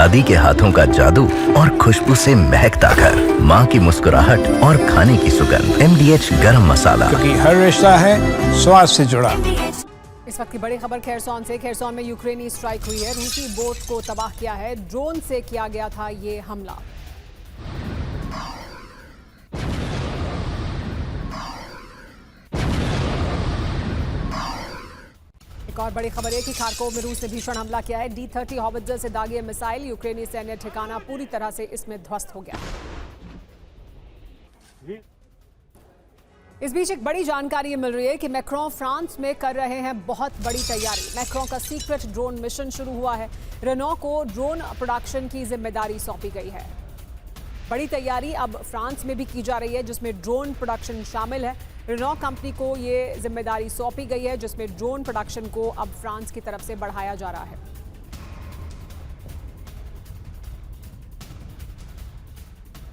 दादी के हाथों का जादू और खुशबू से महकता घर, माँ की मुस्कुराहट और खाने की सुगंध। MDH गरम मसाला, क्योंकि हर रिश्ता है स्वाद से जुड़ा। इस वक्त की बड़ी खबर खेरसौन से। खेरसौन में यूक्रेनी स्ट्राइक हुई है। रूसी बोट को तबाह किया है। ड्रोन से किया गया था ये हमला। एक और बड़ी खबर है कि खारकोव में रूस ने भीषण हमला किया है। D-30 हॉवित्जर से दागी मिसाइल। यूक्रेनी सैन्य ठिकाना पूरी तरह से इसमें ध्वस्त हो गया। इस बीच एक बड़ी जानकारी मिल रही है कि मैक्रों फ्रांस में कर रहे हैं बहुत बड़ी तैयारी। मैक्रों का सीक्रेट ड्रोन मिशन शुरू हुआ है। रेनॉ को ड्रोन प्रोडक्शन की जिम्मेदारी सौंपी गई है। बड़ी तैयारी अब फ्रांस में भी की जा रही है, जिसमें ड्रोन प्रोडक्शन शामिल है। रेनॉ कंपनी को ये जिम्मेदारी सौंपी गई है, जिसमें ड्रोन प्रोडक्शन को अब फ्रांस की तरफ से बढ़ाया जा रहा है।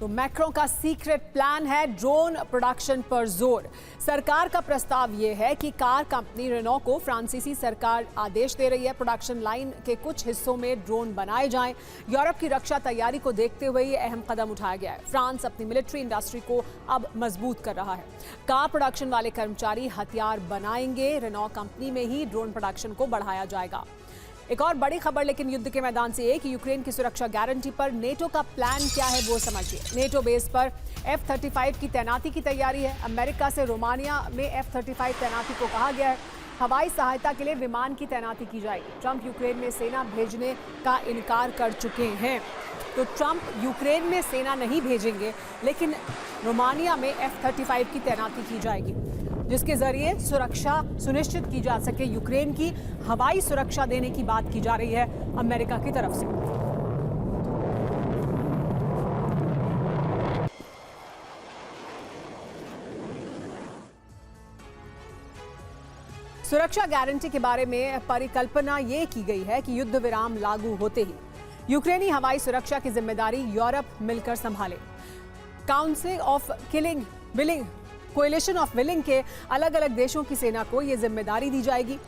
तो मैक्रों का सीक्रेट प्लान है ड्रोन प्रोडक्शन पर जोर। सरकार का प्रस्ताव यह है कि कार कंपनी रेनॉ को फ्रांसीसी सरकार आदेश दे रही है, प्रोडक्शन लाइन के कुछ हिस्सों में ड्रोन बनाए जाएं। यूरोप की रक्षा तैयारी को देखते हुए ये अहम कदम उठाया गया है। फ्रांस अपनी मिलिट्री इंडस्ट्री को अब मजबूत कर रहा है। कार प्रोडक्शन वाले कर्मचारी हथियार बनाएंगे। रेनॉ कंपनी में ही ड्रोन प्रोडक्शन को बढ़ाया जाएगा। एक और बड़ी खबर लेकिन युद्ध के मैदान से है कि यूक्रेन की सुरक्षा गारंटी पर नेटो का प्लान क्या है वो समझिए। नेटो बेस पर F-35 की तैनाती की तैयारी है। अमेरिका से रोमानिया में F-35 तैनाती को कहा गया है। हवाई सहायता के लिए विमान की तैनाती की जाएगी। ट्रंप यूक्रेन में सेना भेजने का इनकार कर चुके हैं। तो ट्रंप यूक्रेन में सेना नहीं भेजेंगे, लेकिन रोमानिया में F-35 की तैनाती की जाएगी, जिसके जरिए सुरक्षा सुनिश्चित की जा सके। यूक्रेन की हवाई सुरक्षा देने की बात की जा रही है अमेरिका की तरफ से। सुरक्षा गारंटी के बारे में परिकल्पना ये की गई है कि युद्ध विराम लागू होते ही यूक्रेनी हवाई सुरक्षा की जिम्मेदारी यूरोप मिलकर संभाले। Council of willing coalition of willing के अलग अलग देशों की सेना को यह जिम्मेदारी दी जाएगी।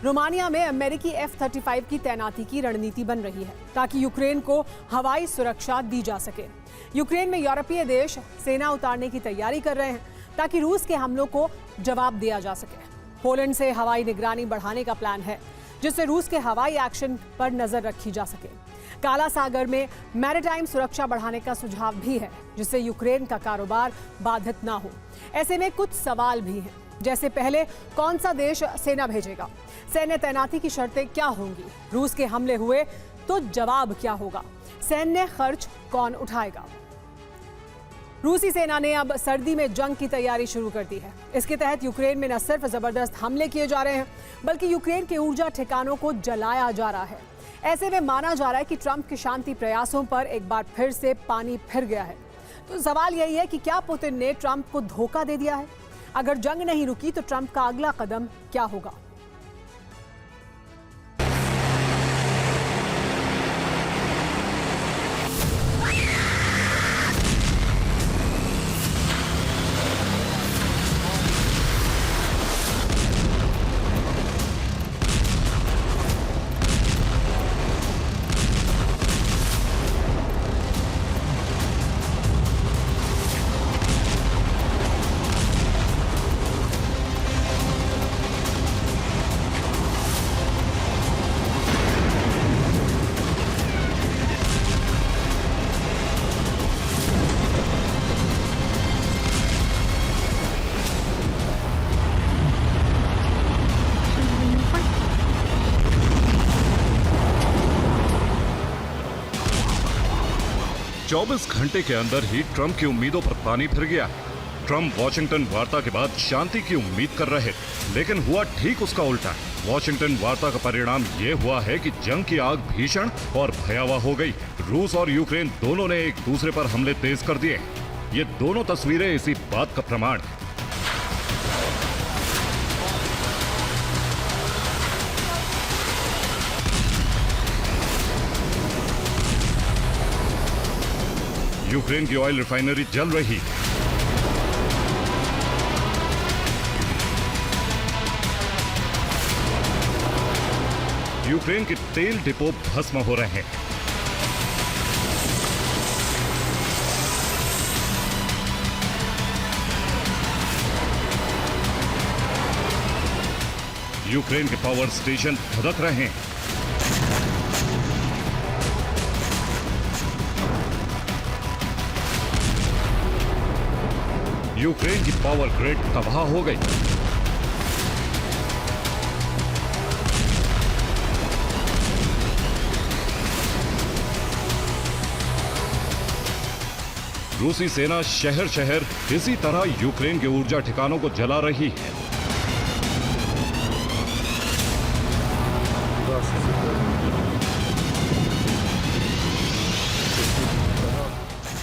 रोमानिया में अमेरिकी F-35 की तैनाती की रणनीति बन रही है ताकि यूक्रेन को हवाई सुरक्षा दी जा सके। यूक्रेन में यूरोपीय देश सेना उतारने की तैयारी कर रहे हैं ताकि रूस के हमलों को जवाब दिया जा सके। पोलैंड से हवाई निगरानी बढ़ाने का प्लान है, जिससे रूस के हवाई एक्शन पर नजर रखी जा सके। काला सागर में मैरीटाइम सुरक्षा बढ़ाने का सुझाव भी है, जिससे यूक्रेन का कारोबार बाधित ना हो। ऐसे में कुछ सवाल भी हैं, जैसे पहले कौन सा देश सेना भेजेगा, सैन्य तैनाती की शर्तें क्या होंगी, रूस के हमले हुए तो जवाब क्या होगा, सैन्य खर्च कौन उठाएगा। रूसी सेना ने अब सर्दी में जंग की तैयारी शुरू कर दी है। इसके तहत यूक्रेन में न सिर्फ जबरदस्त हमले किए जा रहे हैं, बल्कि यूक्रेन के ऊर्जा ठिकानों को जलाया जा रहा है। ऐसे में माना जा रहा है कि ट्रंप के शांति प्रयासों पर एक बार फिर से पानी फिर गया है। तो सवाल यही है कि क्या पुतिन ने ट्रंप को धोखा दे दिया है? अगर जंग नहीं रुकी तो ट्रंप का अगला कदम क्या होगा? चौबीस घंटे के अंदर ही ट्रंप की उम्मीदों पर पानी फिर गया। ट्रंप वॉशिंगटन वार्ता के बाद शांति की उम्मीद कर रहे, लेकिन हुआ ठीक उसका उल्टा। वॉशिंगटन वार्ता का परिणाम ये हुआ है कि जंग की आग भीषण और भयावह हो गई। रूस और यूक्रेन दोनों ने एक दूसरे पर हमले तेज कर दिए। ये दोनों तस्वीरें इसी बात का प्रमाण है। यूक्रेन की ऑयल रिफाइनरी जल रही। यूक्रेन के तेल डिपो भस्म हो रहे हैं। यूक्रेन के पावर स्टेशन धधक रहे हैं। यूक्रेन की पावर ग्रिड तबाह हो गई। रूसी सेना शहर शहर इसी तरह यूक्रेन के ऊर्जा ठिकानों को जला रही है।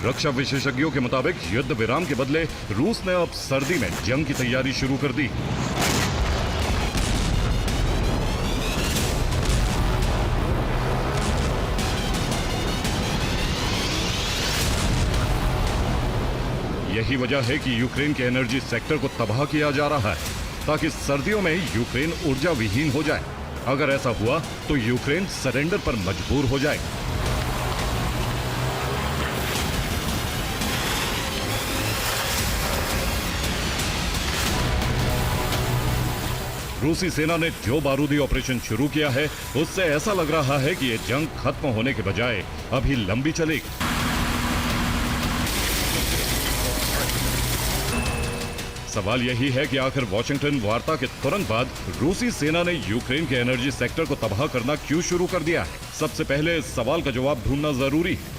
रक्षा विशेषज्ञों के मुताबिक युद्ध विराम के बदले रूस ने अब सर्दी में जंग की तैयारी शुरू कर दी। यही वजह है कि यूक्रेन के एनर्जी सेक्टर को तबाह किया जा रहा है ताकि सर्दियों में यूक्रेन ऊर्जा विहीन हो जाए। अगर ऐसा हुआ तो यूक्रेन सरेंडर पर मजबूर हो जाएगा। रूसी सेना ने जो बारूदी ऑपरेशन शुरू किया है उससे ऐसा लग रहा है कि यह जंग खत्म होने के बजाय अभी लंबी चलेगी। सवाल यही है कि आखिर वॉशिंगटन वार्ता के तुरंत बाद रूसी सेना ने यूक्रेन के एनर्जी सेक्टर को तबाह करना क्यों शुरू कर दिया है? सबसे पहले इस सवाल का जवाब ढूंढना जरूरी है।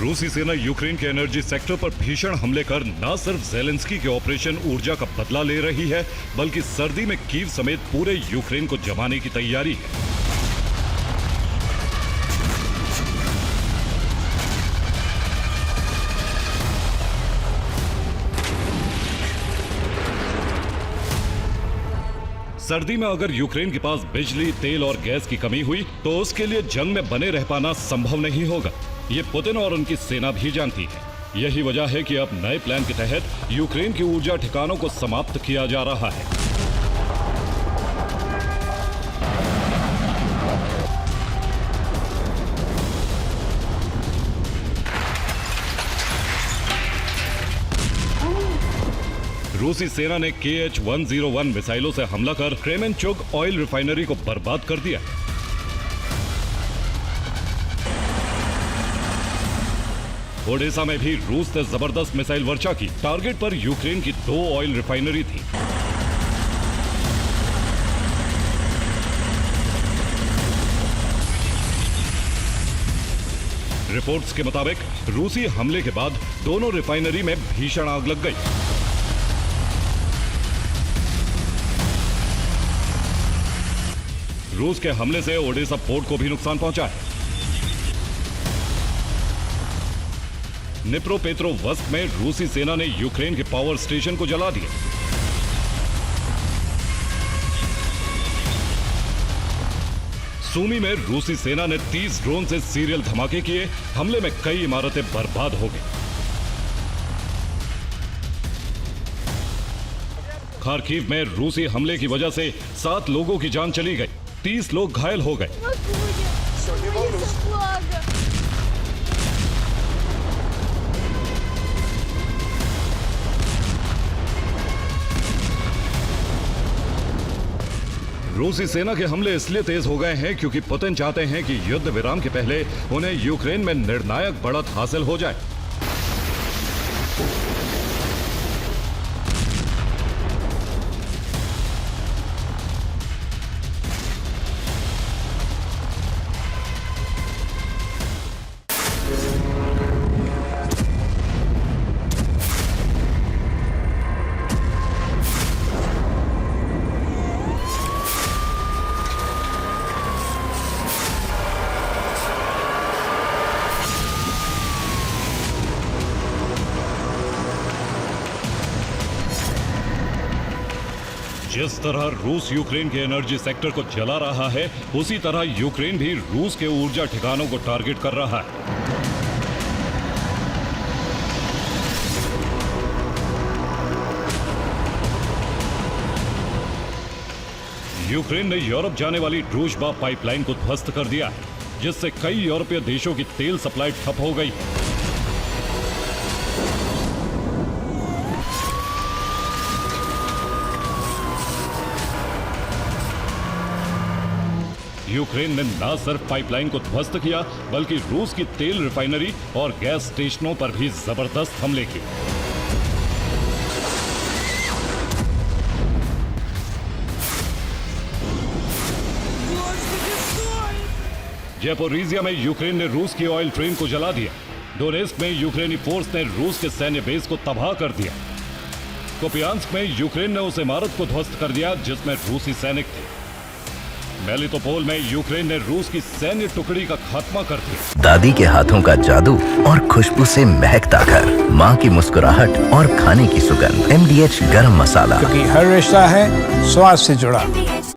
रूसी सेना यूक्रेन के एनर्जी सेक्टर पर भीषण हमले कर न सिर्फ ज़ेलेंस्की के ऑपरेशन ऊर्जा का बदला ले रही है बल्कि सर्दी में कीव समेत पूरे यूक्रेन को जमाने की तैयारी है। सर्दी में अगर यूक्रेन के पास बिजली, तेल और गैस की कमी हुई तो उसके लिए जंग में बने रह पाना संभव नहीं होगा। ये पुतिन और उनकी सेना भी जानती है। यही वजह है कि अब नए प्लान के तहत यूक्रेन की ऊर्जा ठिकानों को समाप्त किया जा रहा है। रूसी सेना ने KH-101 मिसाइलों से हमला कर क्रेमेंचुग ऑयल रिफाइनरी को बर्बाद कर दिया। ओडेसा में भी रूस ने जबरदस्त मिसाइल वर्षा की। टारगेट पर यूक्रेन की 2 ऑयल रिफाइनरी थी। रिपोर्ट्स के मुताबिक रूसी हमले के बाद दोनों रिफाइनरी में भीषण आग लग गई। रूस के हमले से ओडेसा पोर्ट को भी नुकसान पहुंचा है। निप्रोपेट्रोवस्क में रूसी सेना ने यूक्रेन के पावर स्टेशन को जला दिया। सूमी में रूसी सेना ने 30 ड्रोन से सीरियल धमाके किए। हमले में कई इमारतें बर्बाद हो गई। खार्किव में रूसी हमले की वजह से 7 लोगों की जान चली गई, 30 लोग घायल हो गए। रूसी सेना के हमले इसलिए तेज हो गए हैं क्योंकि पुतिन चाहते हैं कि युद्ध विराम के पहले उन्हें यूक्रेन में निर्णायक बढ़त हासिल हो जाए। जिस तरह रूस यूक्रेन के एनर्जी सेक्टर को जला रहा है, उसी तरह यूक्रेन भी रूस के ऊर्जा ठिकानों को टारगेट कर रहा है। यूक्रेन ने यूरोप जाने वाली ड्रूजबा पाइपलाइन को ध्वस्त कर दिया है, जिससे कई यूरोपीय देशों की तेल सप्लाई ठप हो गई। यूक्रेन ने न सिर्फ पाइपलाइन को ध्वस्त किया, बल्कि रूस की तेल रिफाइनरी और गैस स्टेशनों पर भी जबरदस्त हमले किए। ज़ैपोरिज़िया में यूक्रेन ने रूस की ऑयल ट्रेन को जला दिया। डोनेस्क में यूक्रेनी फोर्स ने रूस के सैन्य बेस को तबाह कर दिया। कुपियांस्क में यूक्रेन ने उस इमारत को ध्वस्त कर दिया जिसमें रूसी सैनिक थे। मेलिटोपोल में यूक्रेन ने रूस की सैन्य टुकड़ी का खात्मा कर दिया। दादी के हाथों का जादू और खुशबू से महकता घर, माँ की मुस्कुराहट और खाने की सुगंध। MDH गरम मसाला, क्योंकि हर रिश्ता है स्वाद से जुड़ा।